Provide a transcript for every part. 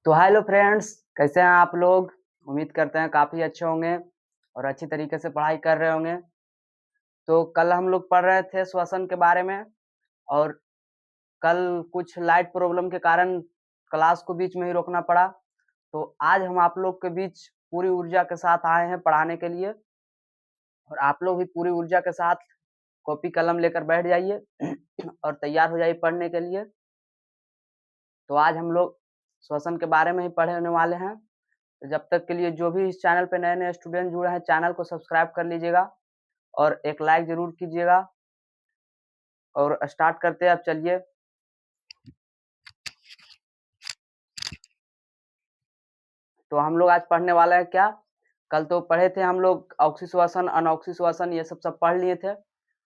तो hello friends, कैसे हैं आप लोग? उम्मीद करते हैं काफ़ी अच्छे होंगे और अच्छी तरीके से पढ़ाई कर रहे होंगे। तो कल हम लोग पढ़ रहे थे श्वसन के बारे में और कल कुछ लाइट प्रॉब्लम के कारण क्लास को बीच में ही रोकना पड़ा। तो आज हम आप लोग के बीच पूरी ऊर्जा के साथ आए हैं पढ़ाने के लिए और आप लोग भी पूरी ऊर्जा के साथ कॉपी कलम लेकर बैठ जाइए और तैयार हो जाइए पढ़ने के लिए। तो आज हम लोग श्वसन के बारे में ही पढ़ने वाले हैं। तो जब तक के लिए जो भी इस चैनल पे नए-नए स्टूडेंट जुड़े हैं, चैनल को सब्सक्राइब कर लीजिएगा और एक लाइक ज़रूर कीजिएगा और स्टार्ट करते हैं अब चलिए। तो हम लोग आज पढ़ने वाले हैं क्या? कल तो पढ़े थे हम लोग ऑक्सीश्वसन, अनऑक्सीश्वसन ये सब पढ़ लिए थे।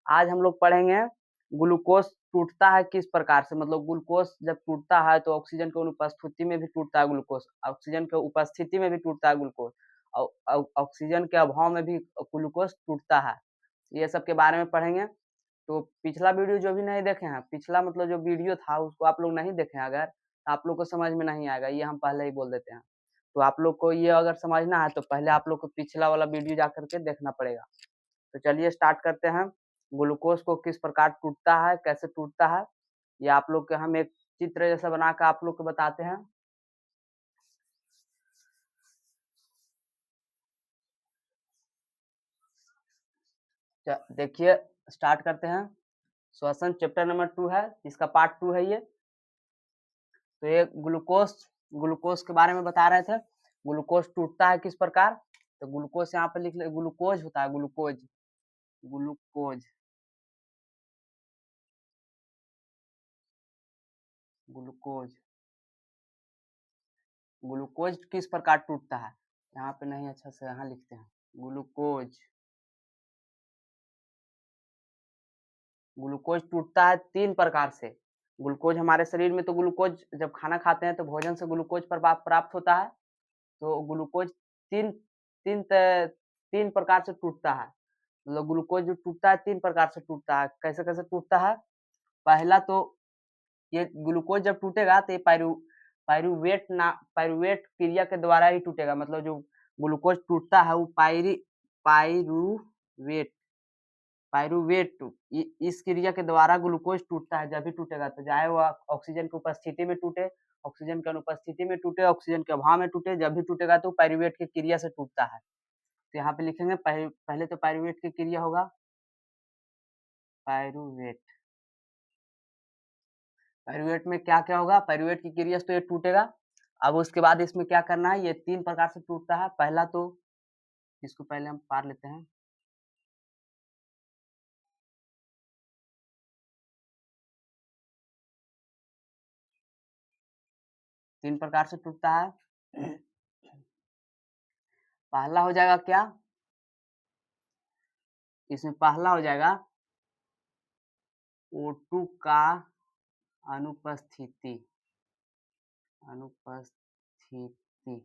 आज हम लोग पढ़ेंगे ग्लूकोज टूटता है किस प्रकार से, मतलब ग्लूकोज जब टूटता है तो ऑक्सीजन की अनुपस्थिति में भी टूटता है ग्लूकोज, ऑक्सीजन के उपस्थिति में भी टूटता है ग्लूकोज और ऑक्सीजन के अभाव में भी ग्लूकोज टूटता है। ये सब के बारे में पढ़ेंगे। तो पिछला वीडियो जो भी नहीं देखे हैं, पिछला मतलब जो वीडियो था उसको आप लोग नहीं देखे हैं अगर, तो आप लोग को समझ में नहीं आएगा, ये हम पहले ही बोल देते हैं। तो आप लोग को ये अगर समझना है तो पहले आप लोग को पिछला वाला वीडियो जा करके देखना पड़ेगा। तो चलिए स्टार्ट करते हैं। ग्लूकोज को किस प्रकार टूटता है, कैसे टूटता है, ये आप लोग के हम एक चित्र जैसा बना के आप लोग को बताते हैं। देखिए स्टार्ट करते हैं। श्वसन चैप्टर नंबर 2 है, इसका पार्ट 2 है ये। तो ये ग्लूकोज ग्लूकोज के बारे में बता रहे थे। ग्लूकोज टूटता है किस प्रकार, तो ग्लूकोज यहाँ पे लिख ले, ग्लूकोज होता है, ग्लूकोज ग्लूकोज ग्लूकोज ग्लूकोज किस प्रकार टूटता है, यहाँ पे नहीं अच्छा से यहाँ लिखते हैं। ग्लूकोज ग्लूकोज टूटता है 3 प्रकार से। ग्लूकोज हमारे शरीर में तो ग्लूकोज जब खाना खाते हैं तो भोजन से ग्लूकोज प्राप्त होता है। तो ग्लूकोज तीन तीन तीन प्रकार से टूटता है, मतलब ग्लूकोज जो टूटता है 3 प्रकार से टूटता है। कैसे-कैसे टूटता है? पहला तो ये ग्लूकोज जब टूटेगा तो ये पाइरूवेट क्रिया के द्वारा ही टूटेगा, मतलब जो ग्लूकोज टूटता है वो पाइरूवेट पाइरूवेट इस क्रिया के द्वारा ग्लूकोज टूटता है। जब भी टूटेगा तो चाहे वो ऑक्सीजन की उपस्थिति में टूटे, ऑक्सीजन की अनुपस्थिति में टूटे, ऑक्सीजन के अभाव में टूटे, जब भी टूटेगा तो पाइरूवेट की क्रिया से टूटता है। तो यहाँ पे लिखेंगे पहले तो पाइरूवेट की क्रिया होगा, पाइरूवेट पाइरूवेट में क्या क्या होगा, पाइरूवेट की क्रिया से तो ये टूटेगा। अब उसके बाद इसमें क्या करना है, ये 3 प्रकार से टूटता है। पहला तो इसको पहले हम पार लेते हैं। 3 प्रकार से टूटता है। पहला हो जाएगा क्या, इसमें पहला हो जाएगा O2 का अनुपस्थिति अनुपस्थिति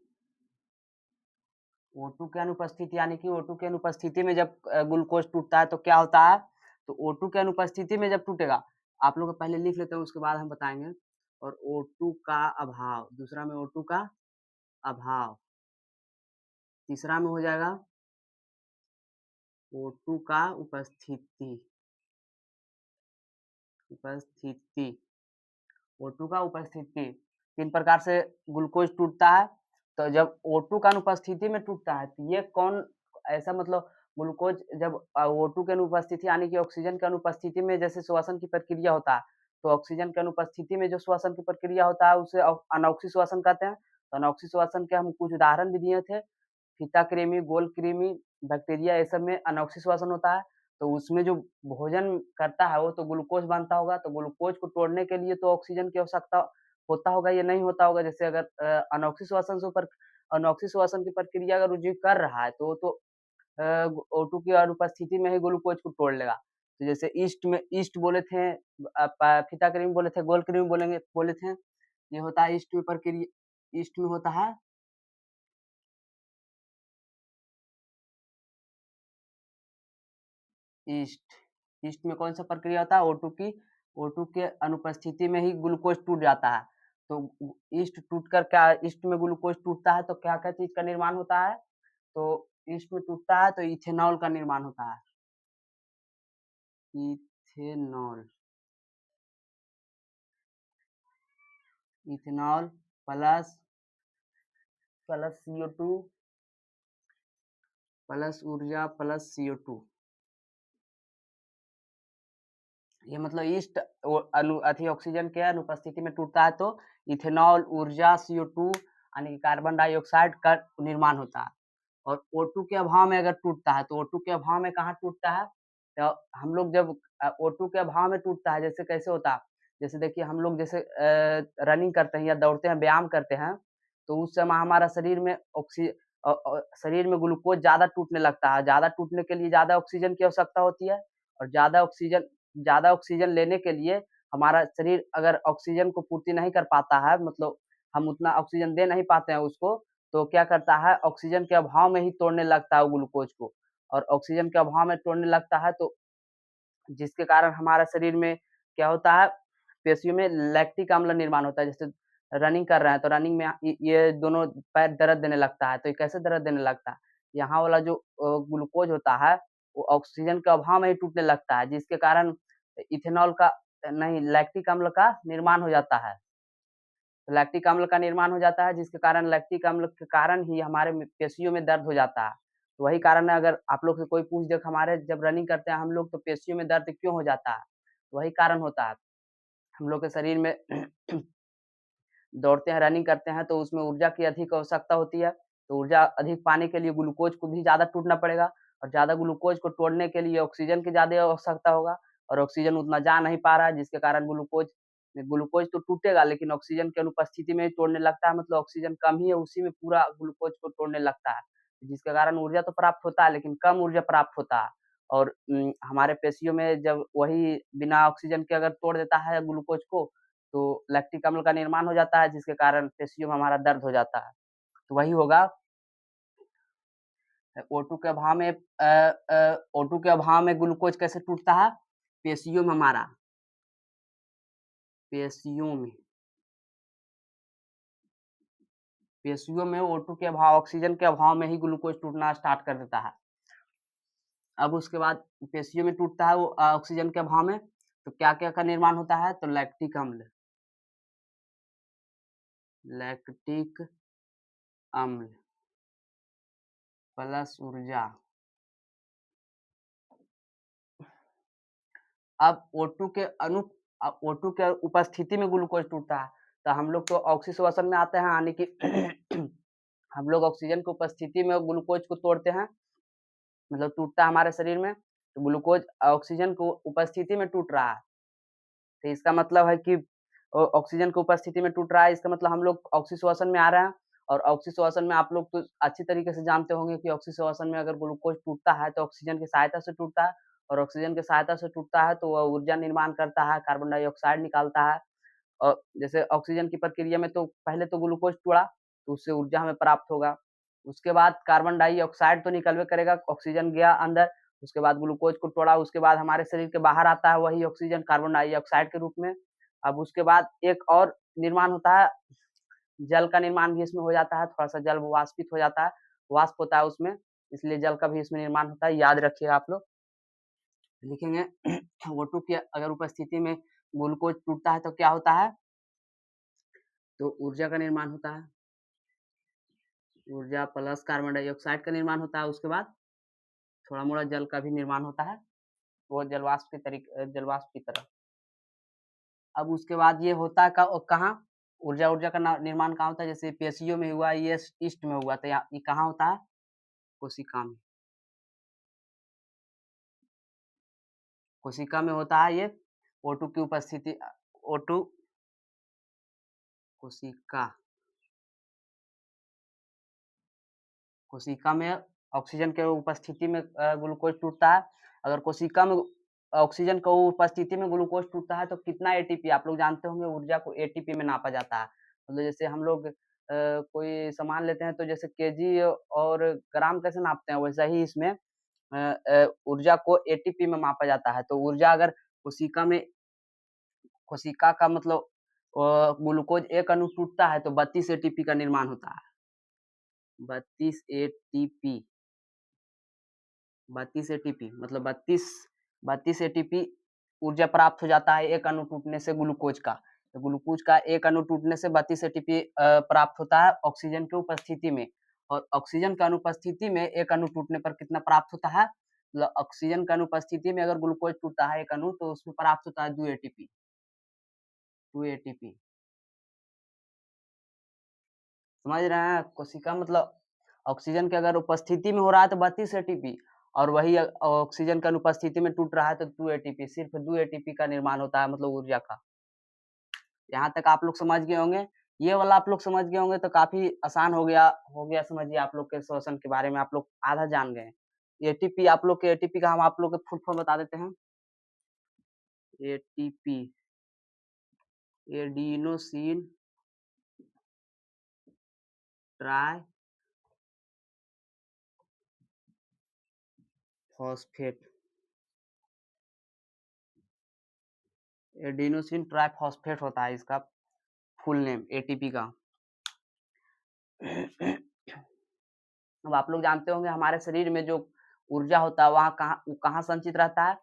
O2 की अनुपस्थिति यानी कि O2 की अनुपस्थिति में जब ग्लूकोज टूटता है तो क्या होता है, तो O2 की अनुपस्थिति में जब टूटेगा, आप लोग पहले लिख लेते हैं उसके बाद हम बताएंगे। और O2 का अभाव, दूसरा में O2 का अभाव, तीसरा में हो जाएगा O2 का उपस्थिति उपस्थिति O2 का उपस्थिति। 3 प्रकार से ग्लूकोज टूटता है। तो जब O2 का अनुपस्थिति में टूटता है तो ये कौन ऐसा, मतलब ग्लूकोज जब O2 की अनुपस्थिति यानी कि ऑक्सीजन की अनुपस्थिति में जैसे श्वसन की प्रक्रिया होता है, तो ऑक्सीजन की अनुपस्थिति में जो श्वसन की प्रक्रिया होता है उसे अनॉक्सी श्वसन कहते हैं। तो अनॉक्सी श्वसन के हम कुछ उदाहरण भी दिए थे, फीता कृमि, गोल कृमि, बैक्टीरिया, ये सब में अनॉक्सी श्वसन होता है। तो उसमें जो भोजन करता है वो तो ग्लूकोज बनता होगा, तो ग्लूकोज को तोड़ने के लिए तो ऑक्सीजन की आवश्यकता होता होगा या नहीं होता होगा। जैसे अगर अनॉक्सी श्वसन की प्रक्रिया अगर वो कर रहा है तो वो तो O2 की अनुपस्थिति में ही ग्लूकोज को तोड़ लेगा। तो जैसे ईस्ट बोले थे, फीता कृमि बोले थे, गोल कृमि बोले थे, ये होता है ईस्ट में प्रक्रिया, ईस्ट में होता है ईस्ट ईस्ट में कौन सा प्रक्रिया होता है, O2 की, O2 के अनुपस्थिति में ही ग्लूकोज टूट जाता है। तो ईस्ट टूटकर क्या, ईस्ट में ग्लूकोज टूटता है तो क्या-क्या चीज़ का निर्माण होता है? तो ईस्ट में टूटता है तो इथेनॉल का निर्माण होता है। Ethanol, ethanol plus CO2 plus ऊर्जा प्लस CO2। ये मतलब ईस्ट ऑक्सीजन के अनुपस्थिति में टूटता है तो इथेनॉल, ऊर्जा, CO2 यानी कि कार्बन डाइऑक्साइड का निर्माण होता है। और O2 के अभाव में अगर टूटता है तो O2 के अभाव में कहाँ टूटता है? तो हम लोग जब O2 के अभाव में टूटता है, जैसे कैसे होता है? जैसे देखिए हम लोग जैसे रनिंग करते हैं या दौड़ते हैं, व्यायाम करते हैं, तो उस समय हमारा शरीर में शरीर में ग्लूकोज ज़्यादा टूटने लगता है। ज़्यादा टूटने के लिए ज़्यादा ऑक्सीजन की आवश्यकता होती है और ज़्यादा ऑक्सीजन लेने के लिए हमारा शरीर अगर ऑक्सीजन को पूर्ति नहीं कर पाता है, मतलब हम उतना ऑक्सीजन दे नहीं पाते हैं उसको, तो क्या करता है, ऑक्सीजन के अभाव में ही तोड़ने लगता है वो ग्लूकोज को। और ऑक्सीजन के अभाव में तोड़ने लगता है तो जिसके कारण हमारा शरीर में क्या होता है, पेशियों में लैक्टिक अम्ल निर्माण होता है। जैसे रनिंग कर रहे हैं तो रनिंग में ये दोनों पैर दर्द देने लगता है, तो ये कैसे दर्द देने लगता है? यहाँ वाला जो ग्लूकोज होता है वो ऑक्सीजन के अभाव में ही टूटने लगता है, जिसके कारण इथेनॉल का नहीं, लैक्टिक अम्ल का निर्माण हो जाता है। लैक्टिक अम्ल का निर्माण हो जाता है, जिसके कारण लैक्टिक अम्ल के कारण ही हमारे पेशियों में दर्द हो जाता है। तो वही कारण है, अगर आप लोग से कोई पूछ दे कि हमारे जब रनिंग करते हैं हम लोग तो पेशियों में दर्द क्यों हो जाता है? वही कारण होता है। हम लोग के शरीर में दौड़ते हैं, रनिंग करते हैं तो उसमें ऊर्जा की अधिक आवश्यकता होती है। तो ऊर्जा अधिक पाने के लिए ग्लूकोज को भी ज़्यादा टूटना पड़ेगा और ज़्यादा ग्लूकोज को तोड़ने के लिए ऑक्सीजन की ज़्यादा आवश्यकता होगा और ऑक्सीजन उतना जा नहीं पा रहा है, जिसके कारण ग्लूकोज ग्लूकोज तो टूटेगा लेकिन ऑक्सीजन की अनुपस्थिति में ही तोड़ने लगता है, मतलब ऑक्सीजन कम ही है उसी में पूरा ग्लूकोज को तोड़ने लगता है। जिसके कारण ऊर्जा तो प्राप्त होता है लेकिन कम ऊर्जा प्राप्त होता है और हमारे पेशियों में जब वही बिना ऑक्सीजन के अगर तोड़ देता है ग्लूकोज को तो लैक्टिक अम्ल का निर्माण हो जाता है, जिसके कारण पेशियों में हमारा दर्द हो जाता है। तो वही होगा O2 के अभाव में O2 के अभाव में ग्लूकोज कैसे टूटता है? पेशियों में हमारा, पेशियों में पेशियों में O2 के अभाव, ऑक्सीजन के अभाव में ही ग्लूकोज टूटना स्टार्ट कर देता है। अब उसके बाद पेशियों में टूटता है वो ऑक्सीजन के अभाव में, तो क्या-क्या का निर्माण होता है? तो लैक्टिक अम्ल, लैक्टिक अम्ल प्लस ऊर्जा। अब O2 के O2 के उपस्थिति में ग्लूकोज टूटता है, तो हम लोग तो ऑक्सीश्वसन में आते हैं, यानी कि हम लोग ऑक्सीजन की उपस्थिति में ग्लूकोज को तोड़ते हैं, मतलब टूटता है हमारे शरीर में, तो ग्लूकोज ऑक्सीजन को उपस्थिति में टूट रहा है। तो इसका मतलब है कि ऑक्सीजन की उपस्थिति में टूट रहा है, इसका मतलब हम लोग ऑक्सीश्वसन में आ रहे हैं और ऑक्सीश्वसन में आप लोग तो अच्छी तरीके से जानते होंगे कि ऑक्सीश्वसन में अगर ग्लूकोज टूटता है तो ऑक्सीजन की सहायता से टूटता है और ऑक्सीजन की सहायता से टूटता है तो वह ऊर्जा निर्माण करता है, कार्बन डाइऑक्साइड निकालता है और जैसे ऑक्सीजन की प्रक्रिया में तो पहले तो ग्लूकोज टूटा, तो उससे ऊर्जा हमें प्राप्त होगा। उसके बाद कार्बन डाइऑक्साइड तो निकलबे करेगा, ऑक्सीजन गया अंदर, उसके बाद ग्लूकोज को तोड़ा, उसके बाद हमारे शरीर के बाहर आता है वही ऑक्सीजन कार्बन डाइऑक्साइड के रूप में। अब उसके बाद एक और निर्माण होता है, जल का निर्माण भी इसमें हो जाता है, थोड़ा-सा जल वाष्पित हो जाता है, वाष्प होता है उसमें, इसलिए जल का भी इसमें निर्माण होता है, याद रखिएगा आप लोग। लिखेंगे O2 की अगर उपस्थिति में ग्लूकोज टूटता है तो क्या होता है? तो ऊर्जा का निर्माण होता है, ऊर्जा प्लस कार्बन डाइऑक्साइड का निर्माण होता है, उसके बाद थोड़ा-मोड़ा जल का भी निर्माण होता है, वो जलवाष्प की तरह। अब उसके बाद ये होता है कहाँ? ऊर्जा का निर्माण कहाँ होता है? जैसे पेशियों में हुआ, ये ईस्ट में हुआ, तो ये कहाँ होता है? कोशिका में। कोशिका में होता है ये O2 की उपस्थिति O2 कोशिका कोशिका में ऑक्सीजन के उपस्थिति में ग्लूकोज टूटता है। अगर कोशिका में ऑक्सीजन की उपस्थिति में ग्लूकोज टूटता है तो कितना एटीपी, आप लोग जानते होंगे ऊर्जा को एटीपी में नापा जाता है। मतलब जैसे हम लोग कोई सामान लेते हैं तो जैसे केजी और ग्राम कैसे नापते हैं वैसा ही इसमें ऊर्जा को एटीपी में मापा जाता है। तो ऊर्जा अगर कोशिका में कोशिका का मतलब ग्लूकोज एक अणु टूटता है तो 32 एटीपी का निर्माण होता है। 32 एटीपी 32 एटीपी मतलब 32 एटीपी ऊर्जा प्राप्त हो जाता है एक अणु टूटने से ग्लूकोज का। तो ग्लूकोज का एक अणु टूटने से 32 एटीपी प्राप्त होता है ऑक्सीजन की उपस्थिति में। और ऑक्सीजन की अनुपस्थिति में एक अणु टूटने पर कितना प्राप्त होता है? मतलब ऑक्सीजन की अनुपस्थिति में अगर ग्लूकोज टूटता है एक अणु तो उसमें प्राप्त होता है 2 एटीपी। 2 एटीपी समझ रहे हैं? कोशिका मतलब ऑक्सीजन की अगर उपस्थिति में हो रहा है तो 32 एटीपी और वही ऑक्सीजन की अनुपस्थिति में टूट रहा है तो 2 एटीपी, सिर्फ 2 एटीपी का निर्माण होता है मतलब ऊर्जा का। यहाँ तक आप लोग समझ गए होंगे। ये वाला आप लोग समझ गए होंगे तो काफी आसान हो गया समझिए आप लोग के श्वसन के बारे में आप लोग आधा जान गए। एटीपी आप लोग के एटीपी का हम आप लोग को फुल फॉर्म बता देते हैं। ATP adenosine try phosphate. Adenosine triphosphate होता है इसका फुल नेम एटीपी का। अब आप लोग जानते होंगे हमारे शरीर में जो ऊर्जा होता है वहाँ कहाँ संचित रहता है?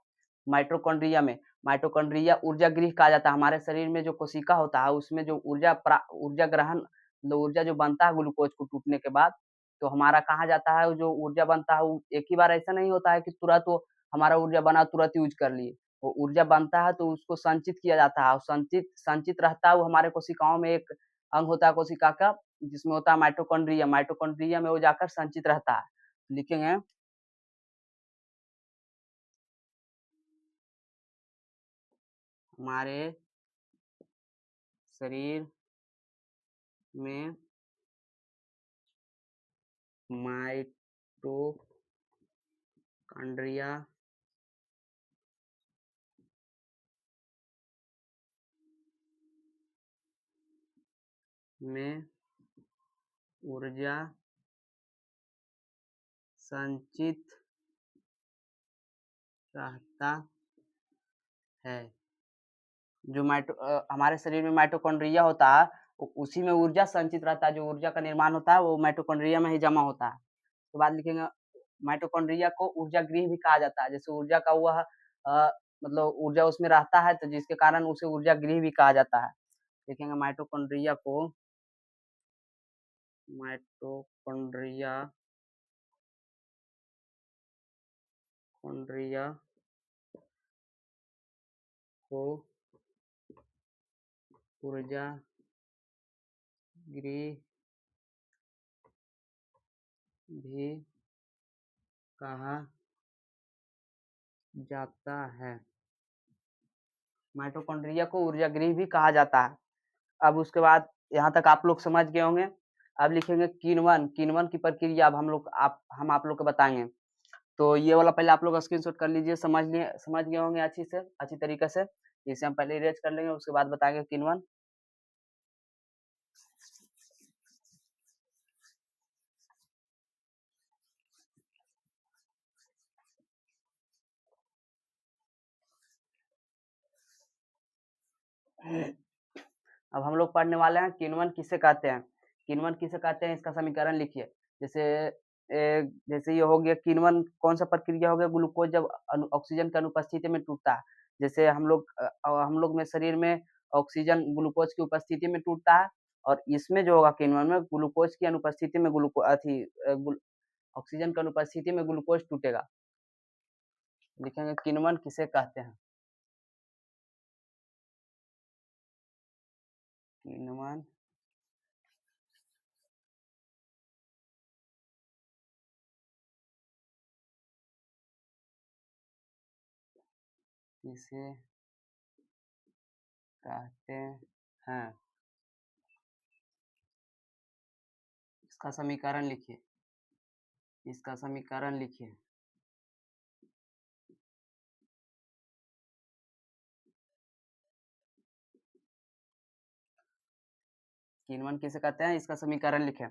माइटोकॉन्ड्रिया में। माइटोकॉन्ड्रिया ऊर्जा गृह कहा जाता है। हमारे शरीर में जो कोशिका होता है उसमें जो ऊर्जा ग्रहण ऊर्जा जो बनता है ग्लूकोज को टूटने के बाद तो हमारा कहाँ जाता है? जो ऊर्जा बनता है वो एक ही बार ऐसा नहीं होता है कि तुरंत वो हमारा ऊर्जा बना तुरंत यूज कर लिए। वो ऊर्जा बनता है तो उसको संचित किया जाता है और संचित रहता है वो हमारे कोशिकाओं में एक अंग होता है कोशिका का जिसमें होता है माइटोकॉन्ड्रिया। माइटोकॉन्ड्रिया में वो जाकर संचित रहता है। लिखेंगे हमारे शरीर में माइटोकॉन्ड्रिया में ऊर्जा संचित रहता है। जो हमारे शरीर में माइटोकॉन्ड्रिया होता है उसी में ऊर्जा संचित रहता है। जो ऊर्जा का निर्माण होता है वो माइटोकॉन्ड्रिया में ही जमा होता है। उसके बाद लिखेंगे माइटोकॉन्ड्रिया को ऊर्जा गृह भी कहा जाता है। जैसे ऊर्जा का वह मतलब ऊर्जा उसमें रहता है तो जिसके कारण उसे ऊर्जा गृह भी कहा जाता है। लिखेंगे माइटोकॉन्ड्रिया को ऊर्जा गृह भी कहा जाता है। माइटोकॉन्ड्रिया को ऊर्जा गृह भी कहा जाता है। अब उसके बाद यहाँ तक आप लोग समझ गए होंगे। अब लिखेंगे किण्वन की प्रक्रिया अब हम आप लोग को बताएंगे। तो ये वाला पहले आप लोग स्क्रीनशॉट कर लीजिए। समझ गए होंगे अच्छी तरीके से। इसे हम पहले इरेज कर लेंगे उसके बाद बताएंगे किण्वन। अब हम लोग पढ़ने वाले हैं किण्वन किसे कहते हैं। किण्वन किसे कहते हैं इसका समीकरण लिखिए। जैसे ये हो गया किण्वन कौन सा प्रक्रिया हो गया? ग्लूकोज जब ऑक्सीजन की अनुपस्थिति में टूटता है। जैसे हम लोग में शरीर में ऑक्सीजन ग्लूकोज की उपस्थिति में टूटता है और इसमें जो होगा किण्वन में ग्लूकोज की अनुपस्थिति में ऑक्सीजन की अनुपस्थिति में ग्लूकोज टूटेगा। लिखेंगे किण्वन किसे कहते हैं। किण्वन किसे कहते हैं इसका समीकरण लिखिए। किण्वन किसे कहते हैं इसका समीकरण लिखें।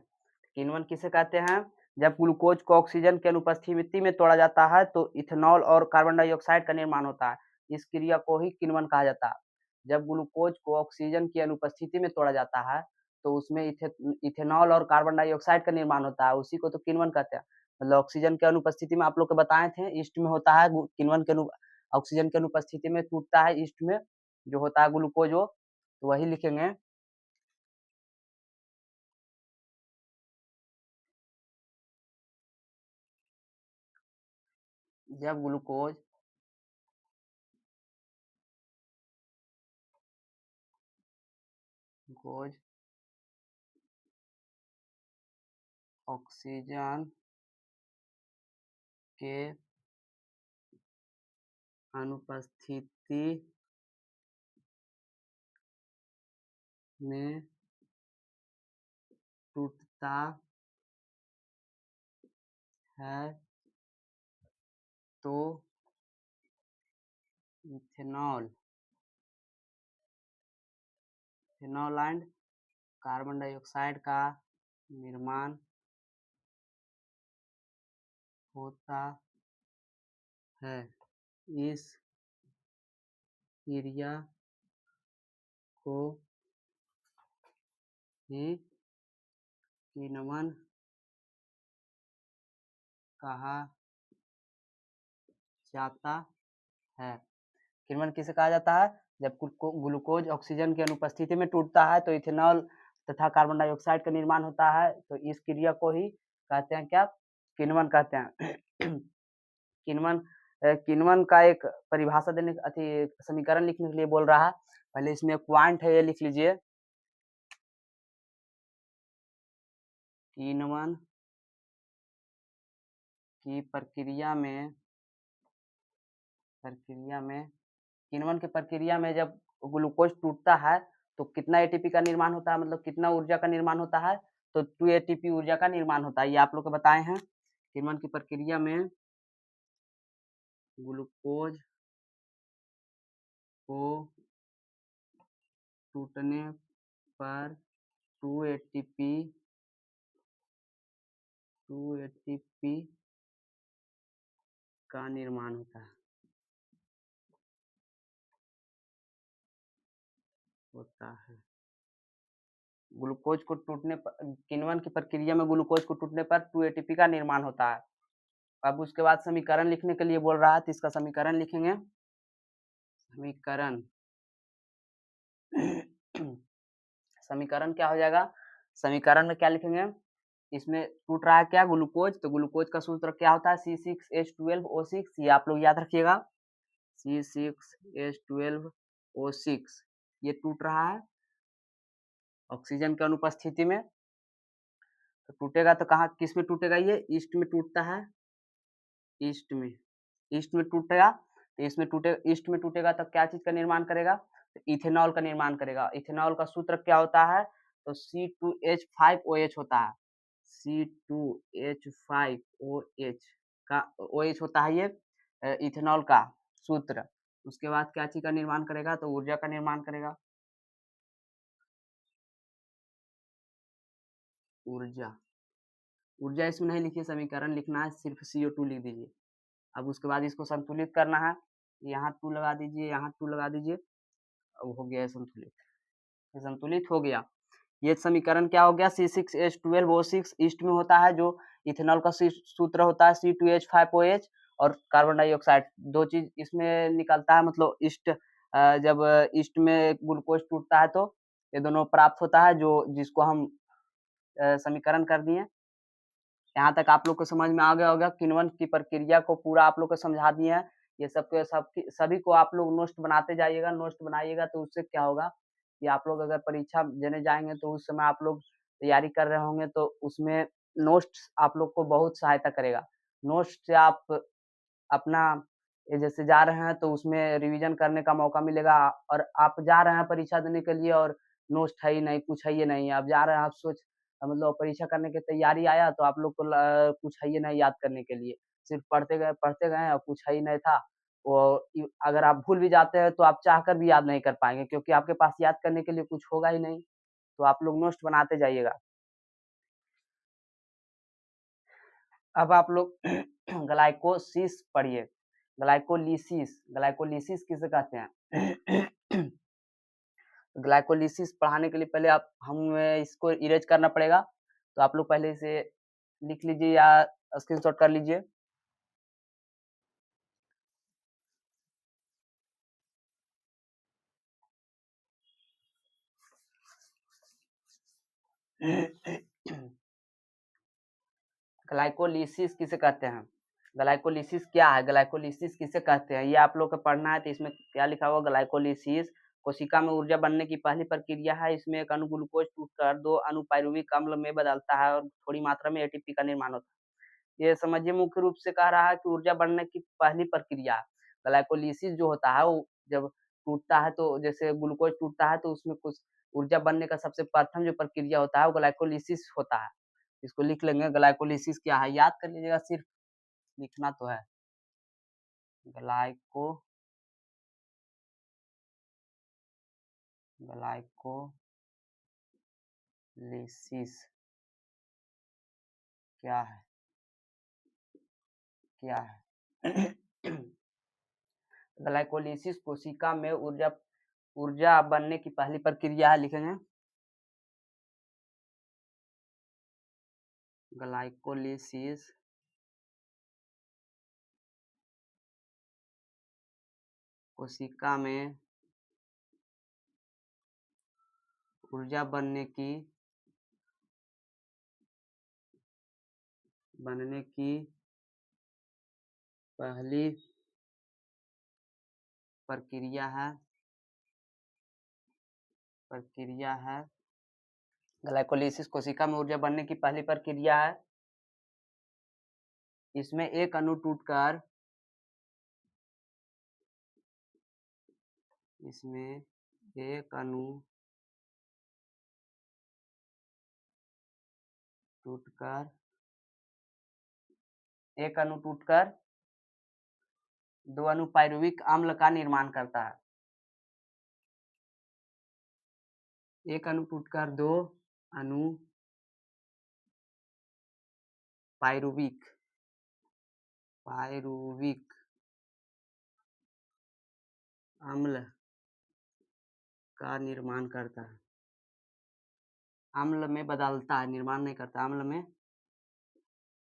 किण्वन किसे कहते हैं? जब ग्लूकोज को ऑक्सीजन की अनुपस्थिति में तोड़ा जाता है तो इथेनॉल और कार्बन डाइऑक्साइड का निर्माण होता है। इस क्रिया को ही किण्वन कहा जाता है। जब ग्लूकोज को ऑक्सीजन की अनुपस्थिति में तोड़ा जाता है तो उसमें इथेनॉल और कार्बन डाइऑक्साइड का निर्माण होता है, उसी को तो किण्वन कहते हैं। मतलब ऑक्सीजन की अनुपस्थिति में आप लोग को बताए थे ईस्ट में होता है किण्वन के ऑक्सीजन की अनुपस्थिति में टूटता है ईस्ट में जो होता है ग्लूकोज, वो तो वही लिखेंगे। जब ग्लूकोज ऑक्सीजन के अनुपस्थिति में टूटता है तो इथेनॉल एंड कार्बन डाइऑक्साइड का निर्माण होता है। इस क्रिया को ही किण्वन कहा जाता है। किण्वन किसे कहा जाता है? जब ग्लूकोज ऑक्सीजन की अनुपस्थिति में टूटता है तो इथेनॉल तथा कार्बन डाइऑक्साइड का निर्माण होता है, तो इस क्रिया को ही कहते हैं क्या? किण्वन कहते हैं। किण्वन किण्वन का एक परिभाषा देने समीकरण लिखने के लिए बोल रहा है। पहले इसमें एक पॉइंट है, ये लिख लीजिए। किण्वन की प्रक्रिया में किण्वन की प्रक्रिया में जब ग्लूकोज टूटता है तो कितना एटीपी का निर्माण होता है, मतलब कितना ऊर्जा का निर्माण होता है? तो 2 एटीपी ऊर्जा का निर्माण होता है, ये आप लोग को बताए हैं। किण्वन की प्रक्रिया में ग्लूकोज को टूटने पर 2 एटीपी का निर्माण होता है। ग्लूकोज को टूटने पर किण्वन की प्रक्रिया में ग्लूकोज को टूटने पर 2 एटीपी का निर्माण होता है। अब उसके बाद समीकरण लिखने के लिए बोल रहा है, तो इसका समीकरण लिखेंगे। समीकरण क्या हो जाएगा? समीकरण में क्या लिखेंगे? इसमें टूट रहा है क्या? ग्लूकोज। तो ग्लूकोज का सूत्र क्या होता है? C6H12O6, ये आप लोग याद रखिएगा। C6H12O6 ये टूट रहा है ऑक्सीजन की अनुपस्थिति में। तो टूटेगा तो कहाँ किस में टूटेगा? ये ईस्ट में टूटता है, ईस्ट में टूटेगा। तो ईस्ट में टूटेगा तो क्या चीज का निर्माण करेगा? तो इथेनॉल का निर्माण करेगा। इथेनॉल का सूत्र क्या होता है? तो C2H5OH होता है। C2H5OH का OH होता है ये इथेनॉल का सूत्र। उसके बाद क्या चीज का निर्माण करेगा? तो ऊर्जा का निर्माण करेगा। ऊर्जा इसमें नहीं लिखिए, समीकरण लिखना है, सिर्फ CO2 लिख दीजिए। अब उसके बाद इसको संतुलित करना है, यहाँ 2 लगा दीजिए, यहाँ 2 लगा दीजिए। अब हो गया है संतुलित, संतुलित हो गया। ये समीकरण क्या हो गया? C6H12O6 ईस्ट में होता है, जो इथेनॉल का सूत्र होता है C2H5OH, और कार्बन डाइऑक्साइड, दो चीज इसमें निकलता है। मतलब ईस्ट जब ईस्ट में ग्लूकोज टूटता है तो ये दोनों प्राप्त होता है, जो जिसको हम समीकरण कर दिए। यहाँ तक आप लोग को समझ में आ गया होगा। किण्वन की प्रक्रिया को पूरा आप लोग को समझा दिए हैं। ये सभी को आप लोग नोट्स बनाते जाइएगा, नोट्स बनाइएगा तो उससे क्या होगा कि आप लोग अगर परीक्षा देने जाएंगे तो उस समय आप लोग तैयारी कर रहे होंगे तो उसमें नोट्स आप लोग को बहुत सहायता करेगा। नोट्स से आप अपना जैसे जा रहे हैं तो उसमें रिवीजन करने का मौका मिलेगा। और आप जा रहे हैं परीक्षा देने के लिए और नोट्स है ही नहीं, कुछ है ही नहीं, आप जा रहे हैं, आप मतलब परीक्षा करने की तैयारी आया तो आप लोग को कुछ है ही नहीं याद करने के लिए, सिर्फ पढ़ते गए और कुछ है ही नहीं था। वो अगर आप भूल भी जाते हैं तो आप चाहकर भी याद नहीं कर पाएंगे, क्योंकि आपके पास याद करने के लिए कुछ होगा ही नहीं। तो आप लोग नोट्स बनाते जाइएगा। अब आप लोग ग्लाइकोसिस पढ़िए। ग्लाइकोलिसिस किसे कहते हैं? ग्लाइकोलिसिस पढ़ाने के लिए पहले हमें इसको इरेज करना पड़ेगा, तो आप लोग पहले इसे लिख लीजिए या स्क्रीनशॉट कर लीजिए। ग्लाइकोलिसिस किसे कहते हैं? ग्लाइकोलिसिस क्या है? ग्लाइकोलिसिस किसे कहते हैं? ये आप लोग को पढ़ना है, तो इसमें क्या लिखा हुआ? ग्लाइकोलिसिस कोशिका में ऊर्जा बनने की पहली प्रक्रिया है। इसमें एक अणु ग्लूकोज टूटकर 2 अणु पाइरुविक अम्ल में बदलता है और थोड़ी मात्रा में एटीपी का निर्माण होता है। ये समझिए, मुख्य रूप से कह रहा है कि ऊर्जा बनने की पहली प्रक्रिया। ग्लाइकोलिसिस जो होता है वो जब टूटता है, तो जैसे ग्लूकोज टूटता है तो उसमें कुछ ऊर्जा बनने का सबसे प्रथम जो प्रक्रिया होता है वो ग्लाइकोलिसिस होता है। इसको लिख लेंगे, ग्लाइकोलिसिस क्या है, याद कर लीजिएगा, सिर्फ लिखना तो है। ग्लाइको ग्लाइकोलिसिस क्या है? क्या है? ग्लाइकोलिसिस कोशिका में ऊर्जा बनने की पहली प्रक्रिया है, लिखेंगे। ग्लाइकोलिसिस कोशिका में ऊर्जा बनने की पहली प्रक्रिया है। ग्लाइकोलिसिस कोशिका में ऊर्जा बनने की पहली प्रक्रिया है। इसमें एक अणु टूटकर दो अणु पाइरुविक अम्ल का निर्माण करता है। एक अणु टूटकर 2 अणु पाइरुविक अम्ल का निर्माण करता है। अम्ल में बदलता है, निर्माण नहीं करता, अम्ल में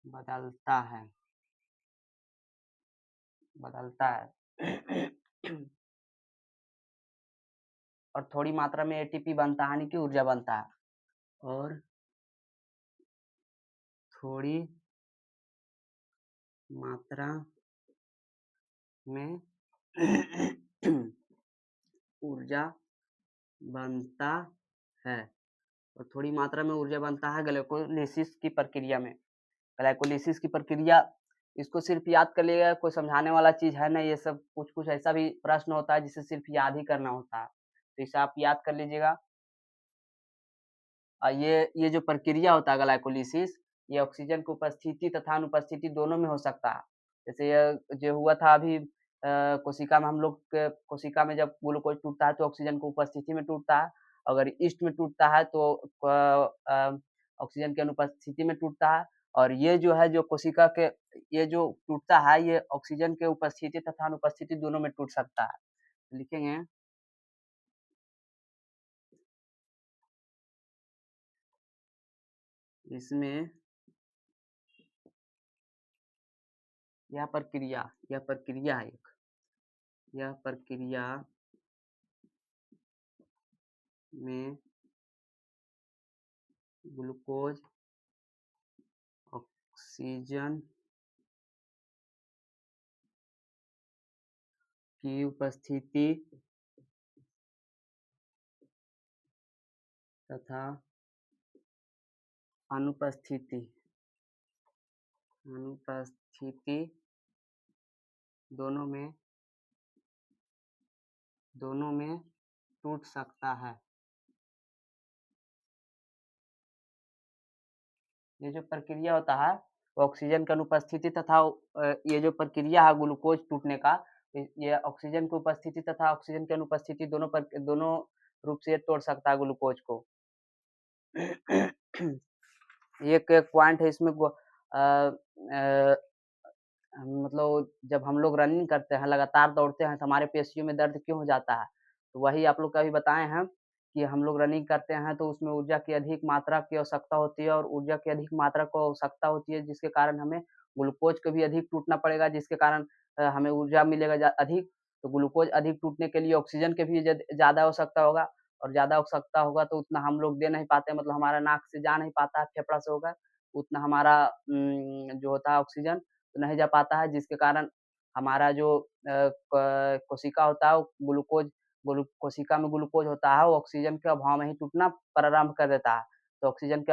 बदलता है। और थोड़ी मात्रा में एटीपी बनता है, यानी कि ऊर्जा बनता है। और थोड़ी मात्रा में ऊर्जा बनता है ग्लाइकोलिसिस की प्रक्रिया में। ग्लाइकोलिसिस की प्रक्रिया, इसको सिर्फ याद कर लिएगा, कोई समझाने वाला चीज है नहीं। ये सब कुछ ऐसा भी प्रश्न होता है जिसे सिर्फ याद ही करना होता है, तो इसे आप याद कर लीजिएगा। ये जो प्रक्रिया होता है ग्लाइकोलिसिस, ये ऑक्सीजन की उपस्थिति तथा अनुपस्थिति दोनों में हो सकता है। जैसे ये जो हुआ था अभी कोशिका में, हम लोग के कोशिका में जब ग्लूकोज टूटता है तो ऑक्सीजन की उपस्थिति में टूटता है। अगर ईस्ट में टूटता है तो ऑक्सीजन की अनुपस्थिति में टूटता है। और ये जो है, जो कोशिका के ये जो टूटता है, ये ऑक्सीजन के उपस्थिति तथा अनुपस्थिति दोनों में टूट सकता है। लिखेंगे, इसमें यह प्रक्रिया में ग्लूकोज ऑक्सीजन की उपस्थिति तथा अनुपस्थिति दोनों में टूट सकता है। ये जो प्रक्रिया होता है वो ऑक्सीजन की अनुपस्थिति तथा ये जो प्रक्रिया है ग्लूकोज टूटने का, ये ऑक्सीजन की उपस्थिति तथा ऑक्सीजन की अनुपस्थिति दोनों रूप से तोड़ सकता है ग्लूकोज को। एक पॉइंट है इसमें, मतलब जब हम लोग रनिंग करते हैं, लगातार दौड़ते हैं, तो हमारे पेशियों में दर्द क्यों हो जाता है, तो वही आप लोग का भी बताए हैं। कि हम लोग रनिंग करते हैं तो उसमें ऊर्जा की अधिक मात्रा की आवश्यकता होती है और ऊर्जा की अधिक मात्रा को आवश्यकता होती है जिसके कारण हमें ग्लूकोज को भी अधिक टूटना पड़ेगा जिसके कारण हमें ऊर्जा मिलेगा अधिक। तो ग्लूकोज अधिक टूटने के लिए ऑक्सीजन के भी ज़्यादा आवश्यकता होगा और ज़्यादा आवश्यकता होगा तो उतना हम लोग दे नहीं पाते, मतलब हमारा नाक से जा नहीं पाता है, फेफड़ा से होगा उतना हमारा जो होता है ऑक्सीजन तो नहीं जा पाता है जिसके कारण हमारा जो कोशिका होता है वो कोशिका में ग्लूकोज होता है वो ऑक्सीजन के अभाव में ही टूटना प्रारंभ कर देता है। तो ऑक्सीजन के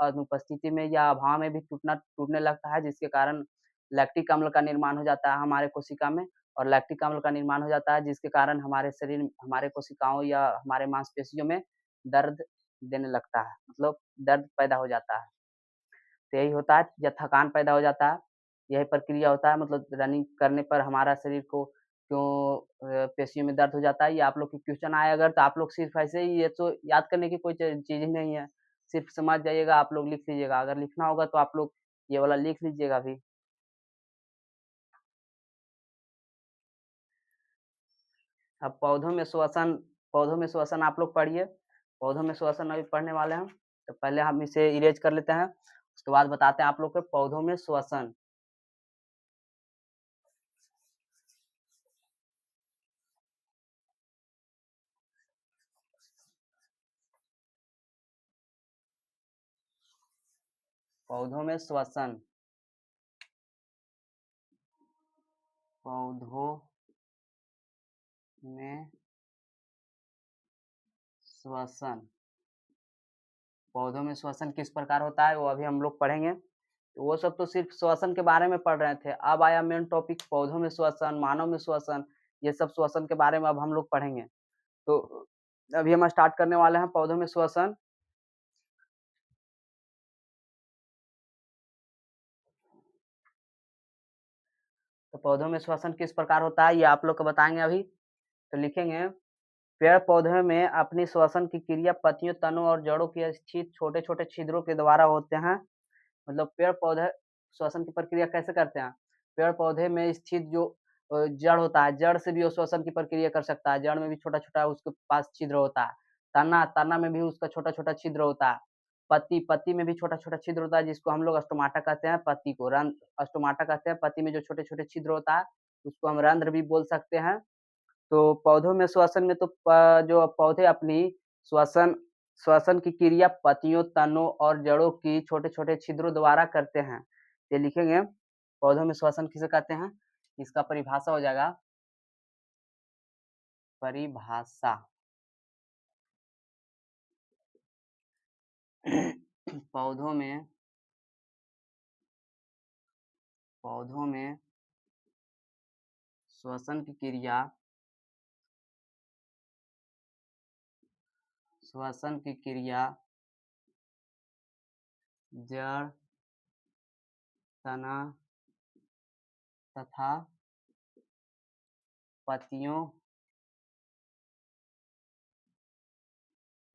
अनुपस्थिति में या अभाव में भी टूटने लगता है जिसके कारण लैक्टिक अम्ल का निर्माण हो जाता है हमारे कोशिका में और लैक्टिक अम्ल का निर्माण हो जाता है जिसके कारण हमारे शरीर हमारे कोशिकाओं या हमारे मांसपेशियों में दर्द देने लगता है, मतलब दर्द पैदा हो जाता है। तो यही होता है या थकान पैदा हो जाता है, यही प्रक्रिया होता है, मतलब रनिंग करने पर हमारा शरीर को क्यों पेशियों में दर्द हो जाता है। ये आप लोग की क्वेश्चन आए अगर तो आप लोग सिर्फ ऐसे ही, ये तो याद करने की कोई चीज़ ही नहीं है, सिर्फ समझ जाइएगा, आप लोग लिख लीजिएगा, अगर लिखना होगा तो आप लोग ये वाला लिख लीजिएगा अभी। अब पौधों में श्वसन आप लोग पढ़िए, पौधों में श्वसन अभी पढ़ने वाले हैं, तो पहले हम इसे इरेज कर लेते हैं, उसके बाद बताते हैं आप लोग को पौधों में श्वसन। पौधों में श्वसन, पौधों में श्वसन, पौधों में श्वसन किस प्रकार होता है वो अभी हम लोग पढ़ेंगे। तो वो सब तो सिर्फ श्वसन के बारे में पढ़ रहे थे, अब आया मेन टॉपिक पौधों में श्वसन, मानव में श्वसन, ये सब श्वसन के बारे में अब हम लोग पढ़ेंगे। तो अभी हम स्टार्ट करने वाले हैं पौधों में श्वसन। तो पौधों में श्वसन किस प्रकार होता है ये आप लोग को बताएंगे अभी। तो लिखेंगे पेड़ पौधे में अपनी श्वसन की क्रिया पत्तियों, तनों और जड़ों की स्थित छोटे छोटे छिद्रों के द्वारा होते हैं। मतलब पेड़ पौधे श्वसन की प्रक्रिया कैसे करते हैं, पेड़ पौधे में स्थित जो जड़ होता है, जड़ से भी वो श्वसन की प्रक्रिया कर सकता है, जड़ में भी छोटा छोटा उसके पास छिद्र होता है, तना में भी उसका छोटा छोटा छिद्र होता है, पत्ती में भी छोटा छोटा छिद्र होता है जिसको हम लोग स्टोमाटा कहते हैं, पत्ती को रंध्र स्टोमाटा कहते हैं, पत्ती में जो छोटे छोटे छिद्र होता है उसको हम रंध्र भी बोल सकते हैं। तो पौधों में श्वसन में तो जो पौधे अपनी श्वसन श्वसन की क्रिया पत्तियों, तनों और जड़ों की छोटे छोटे छिद्रों द्वारा करते हैं। ये लिखेंगे पौधों में श्वसन किसे कहते हैं, इसका परिभाषा हो जाएगा, परिभाषा पौधों में श्वसन की क्रिया, श्वसन की क्रिया जड़, तना तथा पत्तियों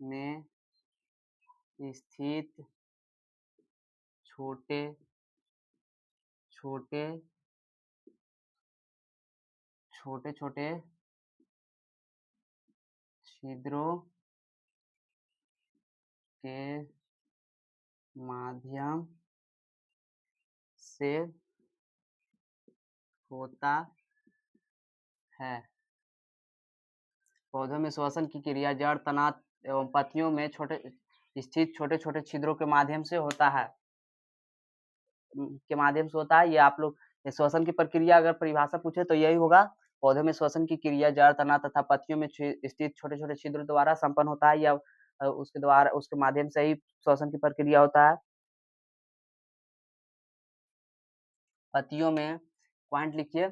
में स्थित छोटे छोटे छोटे छोटे छिद्रों के माध्यम से होता है। पौधों में श्वसन की क्रिया जड़, तना एवं पत्तियों में स्थित छोटे छोटे छिद्रों के माध्यम से होता है, ये आप लोग श्वसन की प्रक्रिया अगर परिभाषा पूछे तो यही होगा, पौधों में श्वसन की क्रिया जड़, तना तथा पत्तियों में स्थित छोटे छोटे छिद्रों द्वारा संपन्न होता है या उसके माध्यम से ही श्वसन की प्रक्रिया होता है। पत्तियों में पॉइंट लिखिए,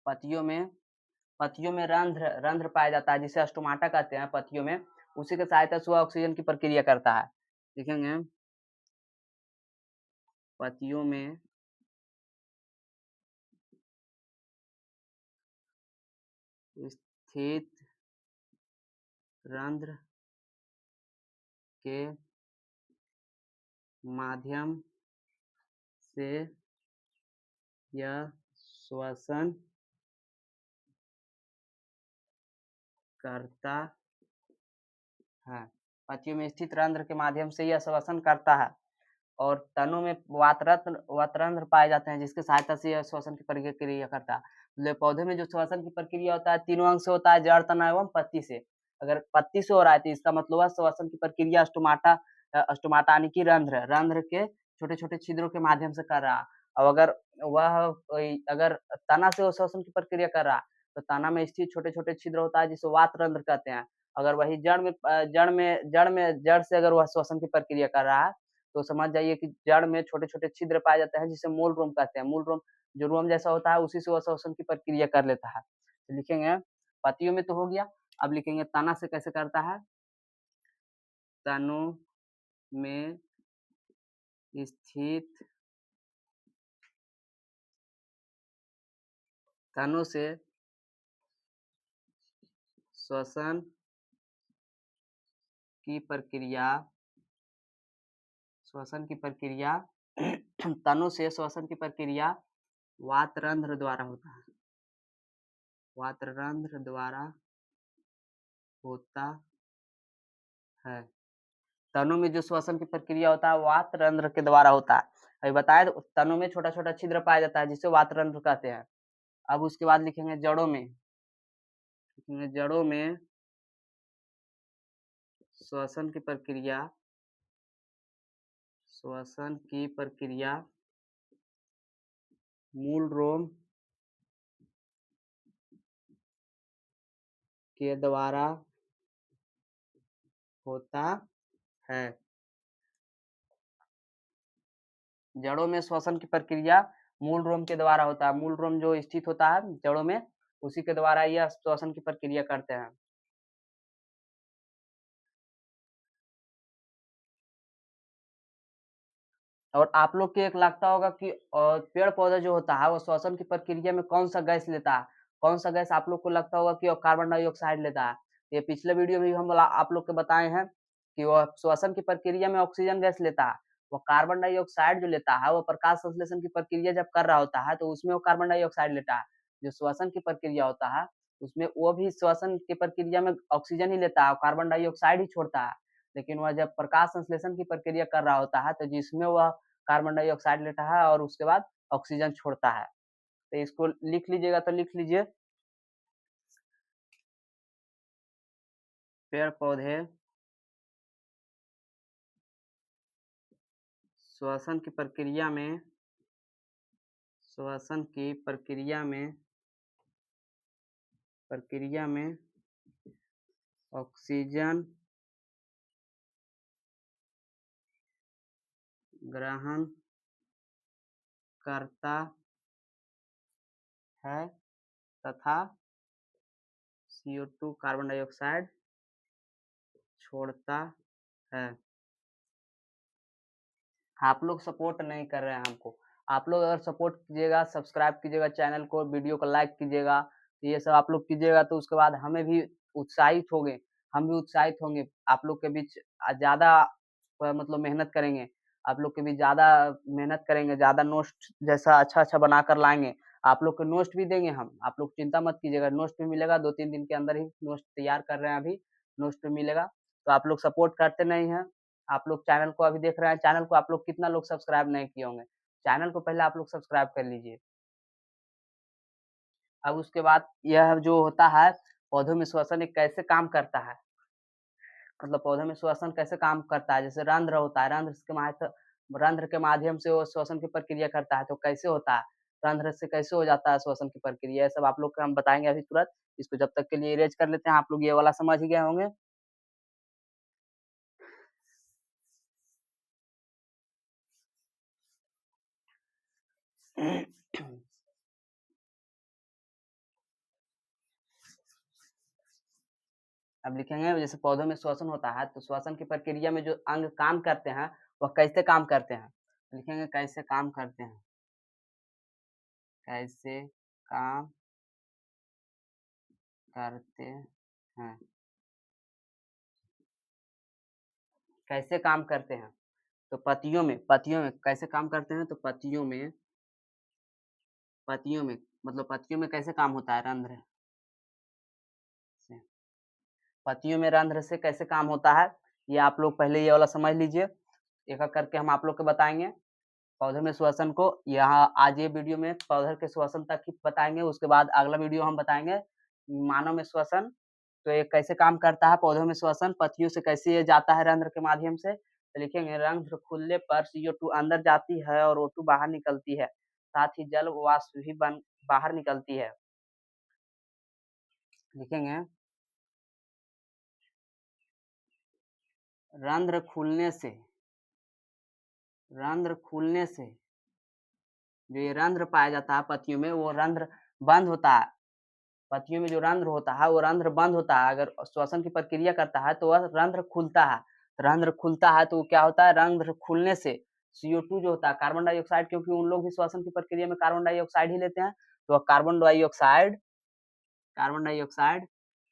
पत्तियों में रंध्र पाया जाता है जिसे स्टोमाटा कहते हैं, पत्तियों में उसी के सहायता से वह ऑक्सीजन की प्रक्रिया करता है। लिखेंगे पत्तियों में स्थित रंध्र के माध्यम से यह श्वसन करता है। पतियों में स्थित रंध्र के माध्यम से यह श्वसन करता है और तनों में वातरंध्र पाए जाते हैं जिसकी सहायता से यह श्वसन की प्रक्रिया करता है। पौधे में जो श्वसन की प्रक्रिया होता है तीनों अंग से होता है, जड़, तना एवं पत्ती से। अगर पत्ती से हो रहा है तो इसका मतलब है श्वसन की प्रक्रिया स्टोमाटा यानी कि रंध्र के छोटे छोटे छिद्रों के माध्यम से कर रहा है। और अगर तना से वो श्वसन की प्रक्रिया कर रहा है तो तना में स्थित छोटे छोटे छिद्र होता है जिसे वात रंध्र कहते हैं। अगर वही जड़ से अगर वह श्वसन की प्रक्रिया कर रहा है तो समझ जाइए कि जड़ में छोटे छोटे छिद्र पाए जाते हैं जिसे मूल रोम कहते हैं। मूल रोम जो रोम जैसा होता है उसी से वह श्वसन की प्रक्रिया कर लेता है। तो लिखेंगे पतियों में तो हो गया, अब लिखेंगे तना से कैसे करता है। तनों में स्थित तनों से श्वसन की प्रक्रिया तनों से श्वसन की प्रक्रिया वातरंध्र द्वारा होता है। वातरंध्र द्वारा होता है। तनों में जो श्वसन की प्रक्रिया होता है वातरंध्र के द्वारा होता है। अभी बताया तो तनों में छोटा छोटा छिद्र पाया जाता है जिसे वातरंध्र कहते हैं। अब उसके बाद लिखेंगे जड़ों में श्वसन की प्रक्रिया मूल रोम के द्वारा होता है। जड़ों में श्वसन की प्रक्रिया मूल रोम के द्वारा होता है। मूल रोम जो स्थित होता है जड़ों में उसी के द्वारा यह श्वसन की प्रक्रिया करते हैं। और आप लोग के एक लगता होगा कि पेड़ पौधा जो होता है वो श्वसन की प्रक्रिया में कौन सा गैस लेता है। कौन सा गैस आप लोग को लगता होगा कि वो कार्बन डाइऑक्साइड लेता है। ये पिछले वीडियो में भी हम आप लोग को बताए हैं कि वह श्वसन की प्रक्रिया में ऑक्सीजन गैस लेता है। वो कार्बन डाइऑक्साइड जो लेता है वो प्रकाश संश्लेषण की प्रक्रिया जब कर रहा होता है तो उसमें वो कार्बन डाइऑक्साइड लेता है। जो श्वसन की प्रक्रिया होता है उसमें वो भी श्वसन की प्रक्रिया में ऑक्सीजन ही लेता है, कार्बन डाइऑक्साइड ही छोड़ता है। लेकिन वह जब प्रकाश संश्लेषण की प्रक्रिया कर रहा होता है तो जिसमें वह कार्बन डाइऑक्साइड लेता है और उसके बाद ऑक्सीजन छोड़ता है। तो इसको लिख लीजिएगा, तो लिख लीजिए पेड़ पौधे श्वसन की प्रक्रिया में ऑक्सीजन ग्रहण करता है तथा CO2 कार्बन डाइऑक्साइड छोड़ता है। आप लोग सपोर्ट नहीं कर रहे हैं हमको। आप लोग अगर सपोर्ट कीजिएगा, सब्सक्राइब कीजिएगा चैनल को, वीडियो को लाइक कीजिएगा, तो ये सब आप लोग कीजिएगा तो उसके बाद हमें भी उत्साहित होंगे, हम भी उत्साहित होंगे। आप लोग के बीच ज़्यादा मतलब मेहनत करेंगे। आप लोग के बीच ज़्यादा मेहनत करेंगे, ज़्यादा नोट्स जैसा अच्छा बना कर लाएंगे। आप लोग को नोट्स भी देंगे हम, आप लोग चिंता मत कीजिएगा। नोट्स भी मिलेगा 2-3 दिन के अंदर ही। नोट्स तैयार कर रहे हैं अभी, नोट्स भी मिलेगा। तो आप लोग सपोर्ट करते नहीं हैं। आप लोग चैनल को अभी देख रहे हैं, चैनल को आप लोग कितना लोग सब्सक्राइब नहीं किए होंगे। चैनल को पहले आप लोग सब्सक्राइब कर लीजिए। अब उसके बाद यह जो होता है पौधों में श्वसन एक कैसे काम करता है, मतलब पौधों में श्वसन कैसे काम करता है। जैसे रंध्र होता है, रंध्र के माध्यम से वो श्वसन की प्रक्रिया करता है। तो कैसे होता है, रंध्र से कैसे हो जाता है श्वसन की प्रक्रिया, ये सब आप लोग को हम बताएंगे अभी तुरंत। इसको जब तक के लिए इरेज कर लेते हैं। आप लोग ये वाला समझ ही गए होंगे। अब लिखेंगे जैसे पौधों में श्वसन होता है तो श्वसन की प्रक्रिया में जो अंग काम करते हैं वह कैसे काम करते हैं। लिखेंगे कैसे काम करते हैं, कैसे काम करते हैं, कैसे काम करते हैं। तो पत्तियों में कैसे काम करते हैं। तो पत्तियों में मतलब पत्तियों में कैसे काम होता है, रंध्र से। पत्तियों में रंध्र से कैसे काम होता है, ये आप लोग पहले ये वाला समझ लीजिए। एक एक करके हम आप लोग को बताएंगे। पौधे में श्वसन को यहाँ आज ये वीडियो में पौधे के श्वसन तक ही बताएंगे। उसके बाद अगला वीडियो हम बताएंगे मानव में श्वसन, तो ये कैसे काम करता है। पौधों में श्वसन पत्तियों से कैसे ये जाता है रंध्र के माध्यम से, तो लिखेंगे रंध्र खुलने पर CO2 अंदर जाती है और O2 बाहर निकलती है, साथ ही जल वाष्प भी बाहर निकलती है। लिखेंगे रंध्र खुलने से जो ये रंध्र पाया जाता है पत्तियों में, वो रंध्र बंद होता है। पत्तियों में जो रंध्र होता है वो रंध्र बंद होता है। अगर श्वसन की प्रक्रिया करता है तो वह रंध्र खुलता है। रंध्र खुलता है तो क्या होता है, रंध्र खुलने से CO2 जो होता है कार्बन डाइऑक्साइड, क्योंकि उन लोग भी श्वसन की प्रक्रिया में कार्बन डाइऑक्साइड ही लेते हैं, तो कार्बन डाइऑक्साइड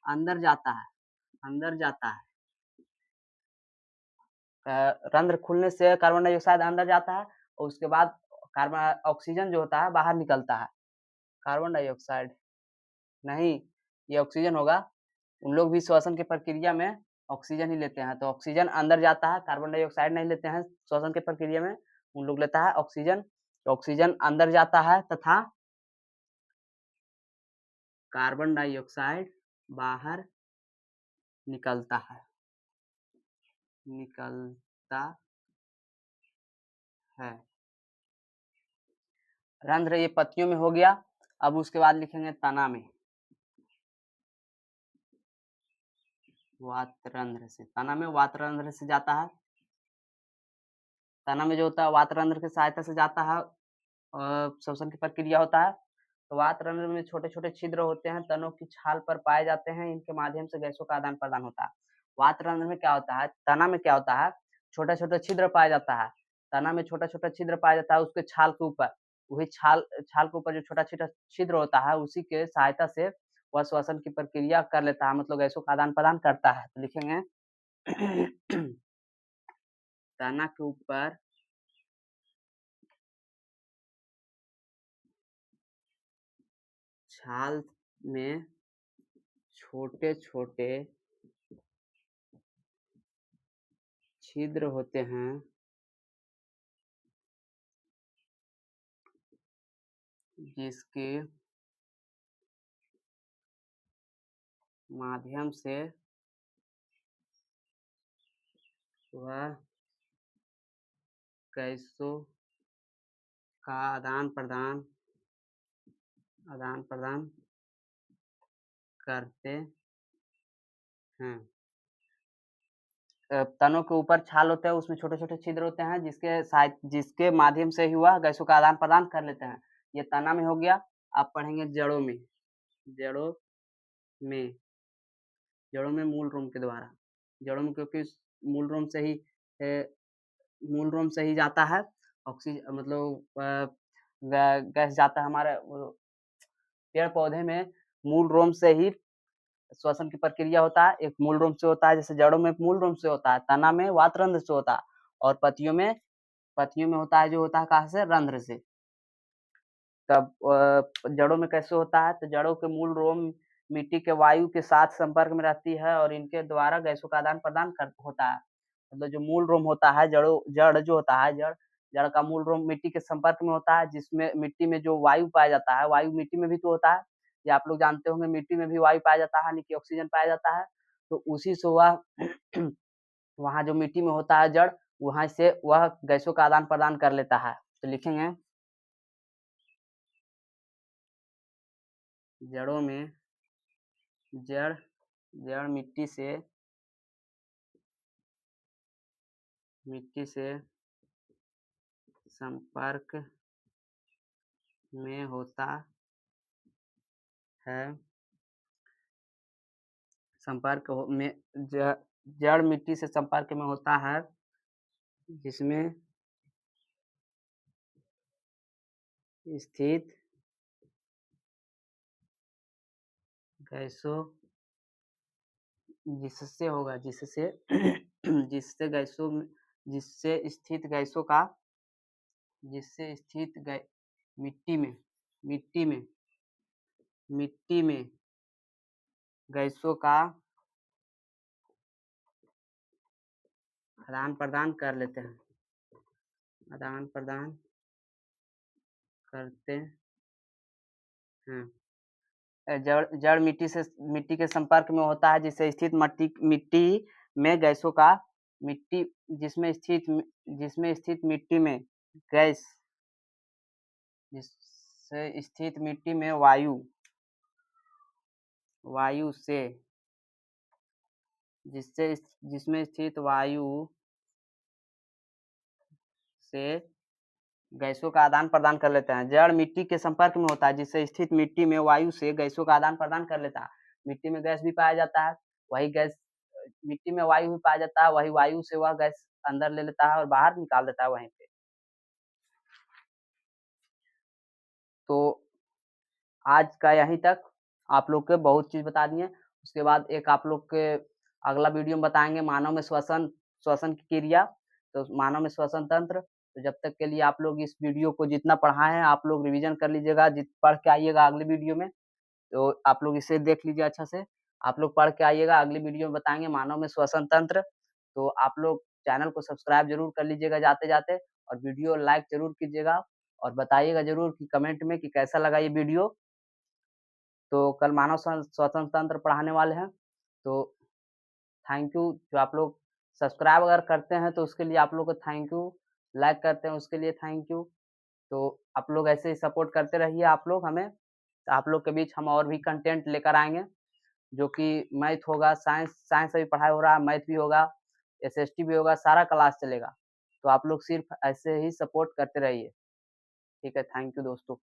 अंदर जाता है। रंध्र खुलने से कार्बन डाइऑक्साइड अंदर जाता है और उसके बाद कार्बन ऑक्सीजन जो होता है बाहर निकलता है। कार्बन डाइऑक्साइड नहीं, ये ऑक्सीजन होगा। उन लोग भी श्वसन की प्रक्रिया में ऑक्सीजन ही लेते हैं, तो ऑक्सीजन अंदर जाता है, कार्बन डाइऑक्साइड नहीं लेते हैं श्वसन की प्रक्रिया में। उन लोग लेता है ऑक्सीजन, तो ऑक्सीजन अंदर जाता है तथा कार्बन डाइऑक्साइड बाहर निकलता है। रंध्र ये पत्तियों में हो गया। अब उसके बाद लिखेंगे तना में वातरंध्र से। तना में वातरंध्र से जाता है। तना में जो होता है वातरंध्र की सहायता से जाता है, श्वसन की प्रक्रिया होता है। तो वातरंध्र में छोटे छोटे छिद्र होते हैं, तनों की छाल पर पाए जाते हैं, इनके माध्यम से गैसों का आदान प्रदान होता है। वातरंध्र में क्या होता है, तना में क्या होता है, छोटा छोटा छिद्र पाया जाता है। तना में छोटा छोटा छिद्र पाया जाता है उसके छाल के ऊपर। वही छाल के ऊपर जो छोटा छोटा छिद्र होता है उसी के सहायता से वह श्वसन की प्रक्रिया कर लेता है, मतलब गैसों का आदान प्रदान करता है। तो लिखेंगे तना के ऊपर छाल में छोटे छोटे छिद्र होते हैं, जिसके माध्यम से वह गैसों का आदान प्रदान करते हैं। तनों के ऊपर छाल होते हैं, उसमें छोटे छोटे छिद्र होते हैं, जिसके माध्यम से ही वह गैसों का आदान प्रदान कर लेते हैं। ये तना में हो गया। आप पढ़ेंगे जड़ों में मूल रोम के द्वारा। जड़ों में क्योंकि मूल रोम से ही जाता है ऑक्सीजन, मतलब गैस जाता है हमारे पेड़ पौधे में मूल रोम से ही श्वसन की प्रक्रिया होता है। एक मूल रोम से होता है, जैसे जड़ों में मूल रोम से होता है, तना में वातरंध्र से होता है, और पत्तियों में होता है, जो होता है कहाँ से, रंध्र से। तब जड़ों में कैसे होता है, तो जड़ों के मूल रोम मिट्टी के वायु के साथ संपर्क में रहती है और इनके द्वारा गैसों का आदान प्रदान होता है। मतलब जो मूल रोम होता है, जड़ जो होता है, जड़ का मूल रोम मिट्टी के संपर्क में होता है, जिसमें मिट्टी में जो वायु पाया जाता है, वायु मिट्टी में भी तो होता है, ये आप लोग जानते होंगे, मिट्टी में भी वायु पाया जाता है, यानी कि ऑक्सीजन पाया जाता है। तो उसी से वह वहाँ जो मिट्टी में होता है जड़, वहाँ से वह गैसों का आदान प्रदान कर लेता है। तो लिखेंगे जड़ों में जड़ मिट्टी से संपर्क में होता है। जड़ मिट्टी से संपर्क में होता है, जिसमें स्थित गैसों मिट्टी में गैसों का आदान प्रदान कर लेते हैं, आदान प्रदान करते हैं। जड़ जड़ मिट्टी के संपर्क में होता है, जिससे स्थित मिट्टी में गैसों का मिट्टी जिसमें स्थित मिट्टी में गैस जिससे स्थित मिट्टी में वायु से जिसमें स्थित वायु से गैसों का आदान प्रदान कर लेते हैं। जड़ मिट्टी के संपर्क में होता है, जिससे स्थित मिट्टी में वायु से गैसों का आदान प्रदान कर लेता है। मिट्टी में गैस भी पाया जाता है, वही गैस मिट्टी में वायु भी पाया जाता है, वही वायु से वह गैस अंदर ले लेता है और बाहर निकाल देता है वहीं पे। तो आज का यहीं तक, आप लोग के बहुत चीज बता दिए। उसके बाद एक आप लोग के अगला वीडियो में बताएंगे मानव में श्वसन की क्रिया, तो मानव में श्वसन तंत्र। तो जब तक के लिए आप लोग इस वीडियो को जितना पढ़ा है आप लोग रिवीजन कर लीजिएगा, पढ़ के आइएगा अगली वीडियो में। तो आप लोग इसे देख लीजिए अच्छा से, आप लोग पढ़ के आइएगा, अगली वीडियो में बताएंगे मानव में श्वसन तंत्र। तो आप लोग चैनल को सब्सक्राइब जरूर कर लीजिएगा जाते जाते, और वीडियो लाइक जरूर कीजिएगा, और बताइएगा जरूर कि कमेंट में कि कैसा लगा ये वीडियो। तो कल मानव श्वसन तंत्र पढ़ाने वाले हैं। तो थैंक यू। जो आप लोग सब्सक्राइब अगर करते हैं तो उसके लिए आप लोग को थैंक यू, लाइक करते हैं उसके लिए थैंक यू। तो आप लोग ऐसे ही सपोर्ट करते रहिए आप लोग हमें। तो आप लोग के बीच हम और भी कंटेंट लेकर आएंगे, जो कि मैथ होगा, साइंस से भी पढ़ाई हो रहा है, मैथ भी होगा, एसएसटी भी होगा, सारा क्लास चलेगा। तो आप लोग सिर्फ ऐसे ही सपोर्ट करते रहिए। ठीक है, थैंक यू दोस्तों।